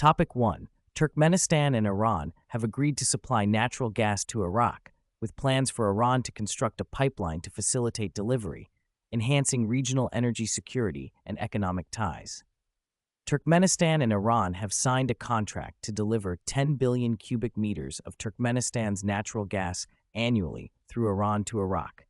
Topic 1. Turkmenistan and Iran have agreed to supply natural gas to Iraq, with plans for Iran to construct a pipeline to facilitate delivery, enhancing regional energy security and economic ties. Turkmenistan and Iran have signed a contract to deliver 10 billion cubic meters of Turkmenistan's natural gas annually through Iran to Iraq.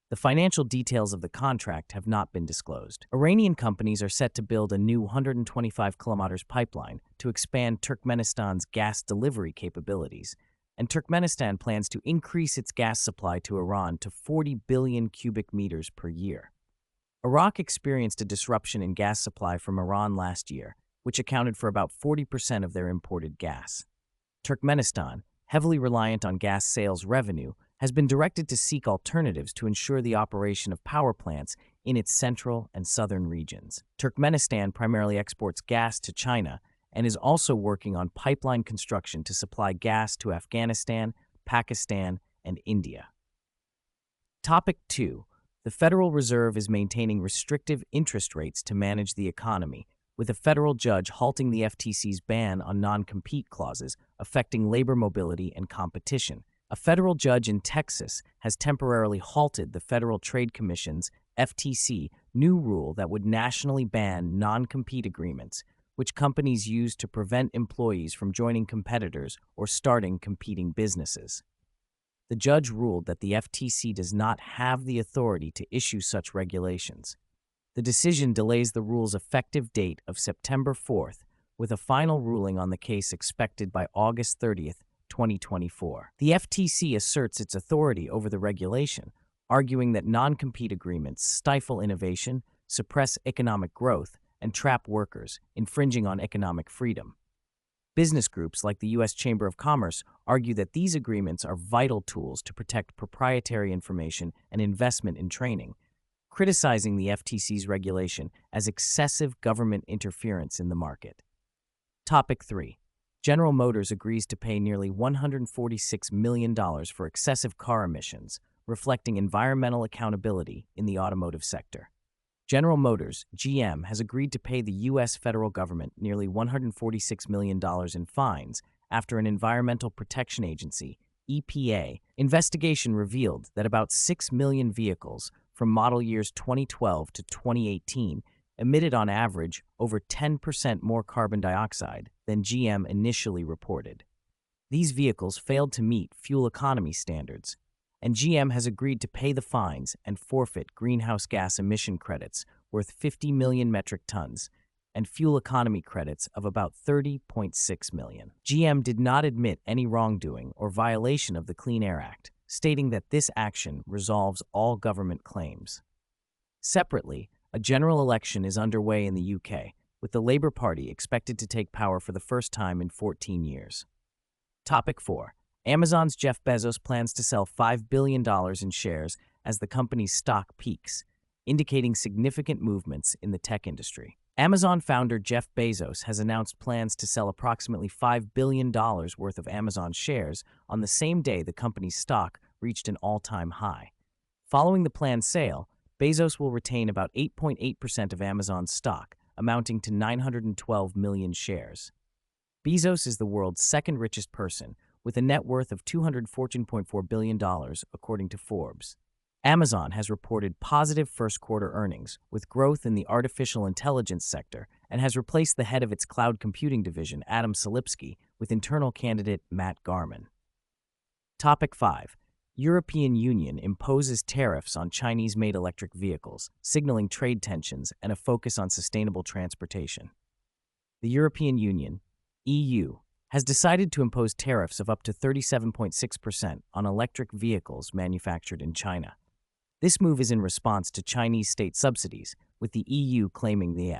The financial details of the contract have not been disclosed. Iranian companies are set to build a new 125 kilometers pipeline to expand Turkmenistan's gas delivery capabilities, and Turkmenistan plans to increase its gas supply to Iran to 40 billion cubic meters per year. Iraq experienced a disruption in gas supply from Iran last year, which accounted for about 40% of their imported gas. Turkmenistan, heavily reliant on gas sales revenue, has been directed to seek alternatives to ensure the operation of power plants in its central and southern regions. Turkmenistan primarily exports gas to China and is also working on pipeline construction to supply gas to Afghanistan, Pakistan, and India. Topic 2. The Federal Reserve is maintaining restrictive interest rates to manage the economy, with a federal judge halting the FTC's ban on non-compete clauses affecting labor mobility and competition. A federal judge in Texas has temporarily halted the Federal Trade Commission's FTC new rule that would nationally ban non-compete agreements, which companies use to prevent employees from joining competitors or starting competing businesses. The judge ruled that the FTC does not have the authority to issue such regulations. The decision delays the rule's effective date of September 4th, with a final ruling on the case expected by August 30th, 2024. The FTC asserts its authority over the regulation, arguing that non-compete agreements stifle innovation, suppress economic growth, and trap workers, infringing on economic freedom. Business groups like the U.S. Chamber of Commerce argue that these agreements are vital tools to protect proprietary information and investment in training, criticizing the FTC's regulation as excessive government interference in the market. Topic 3. General Motors agrees to pay nearly $146 million for excessive car emissions, reflecting environmental accountability in the automotive sector. General Motors, GM, has agreed to pay the U.S. federal government nearly $146 million in fines after an Environmental Protection Agency, EPA, investigation revealed that about 6 million vehicles from model years 2012 to 2018 emitted on average over 10% more carbon dioxide than GM initially reported. These vehicles failed to meet fuel economy standards, and GM has agreed to pay the fines and forfeit greenhouse gas emission credits worth 50 million metric tons and fuel economy credits of about 30.6 million. GM did not admit any wrongdoing or violation of the Clean Air Act, stating that this action resolves all government claims. Separately, a general election is underway in the UK, with the Labour Party expected to take power for the first time in 14 years. Topic 4. Amazon's Jeff Bezos plans to sell $5 billion in shares as the company's stock peaks, indicating significant movements in the tech industry. Amazon founder Jeff Bezos has announced plans to sell approximately $5 billion worth of Amazon shares on the same day the company's stock reached an all-time high. Following the planned sale, Bezos will retain about 8.8% of Amazon's stock, amounting to 912 million shares. Bezos is the world's second richest person, with a net worth of $214.4 billion, according to Forbes. Amazon has reported positive first-quarter earnings, with growth in the artificial intelligence sector, and has replaced the head of its cloud computing division, Adam Selipsky, with internal candidate Matt Garman. Topic 5. European Union imposes tariffs on Chinese-made electric vehicles, signaling trade tensions and a focus on sustainable transportation. The European Union, EU, has decided to impose tariffs of up to 37.6% on electric vehicles manufactured in China. This move is in response to Chinese state subsidies, with the EU claiming the